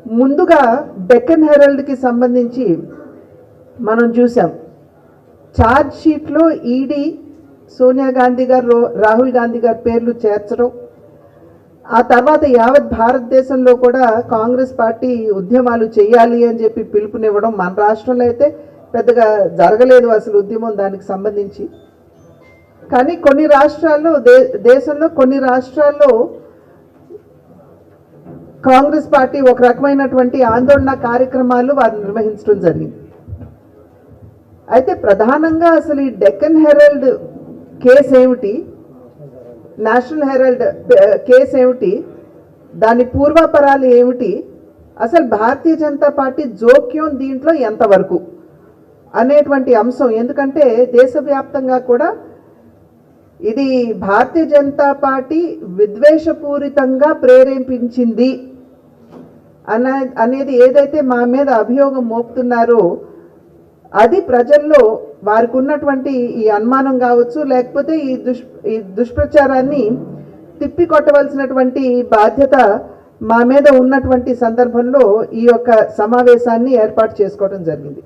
ముందుగా డెక్కన్ హెరాల్డ్కి సంబంధించి మనం చూసాం, ఛార్జ్ షీట్లో ఈడీ సోనియా గాంధీ గారు, రాహుల్ గాంధీ గారి పేర్లు చేర్చడం, ఆ తర్వాత యావత్ భారతదేశంలో కూడా కాంగ్రెస్ పార్టీ ఉద్యమాలు చేయాలి అని చెప్పి పిలుపునివ్వడం. మన రాష్ట్రంలో అయితే పెద్దగా జరగలేదు అసలు ఉద్యమం దానికి సంబంధించి. కానీ కొన్ని రాష్ట్రాల్లో, దేశంలో కొన్ని రాష్ట్రాల్లో కాంగ్రెస్ పార్టీ ఒక రకమైనటువంటి ఆందోళన కార్యక్రమాలు వారు నిర్వహించడం జరిగింది. అయితే ప్రధానంగా అసలు ఈ డెక్కన్ హెరాల్డ్ కేసు ఏమిటి, నేషనల్ హెరాల్డ్ కేసు ఏమిటి, దాని పూర్వాపరాలు ఏమిటి, అసలు భారతీయ జనతా పార్టీ జోక్యం దీంట్లో ఎంతవరకు అనేటువంటి అంశం. ఎందుకంటే దేశవ్యాప్తంగా కూడా ఇది భారతీయ జనతా పార్టీ విద్వేషపూరితంగా ప్రేరేపించింది అనేది ఏదైతే మా మీద అభియోగం మోపుతున్నారో అది ప్రజల్లో వారికి ఉన్నటువంటి ఈ అనుమానం కావచ్చు, లేకపోతే ఈ దుష్ప్రచారాన్ని తిప్పికొట్టవలసినటువంటి బాధ్యత మా మీద ఉన్నటువంటి సందర్భంలో ఈ యొక్క సమావేశాన్ని ఏర్పాటు చేసుకోవడం జరిగింది.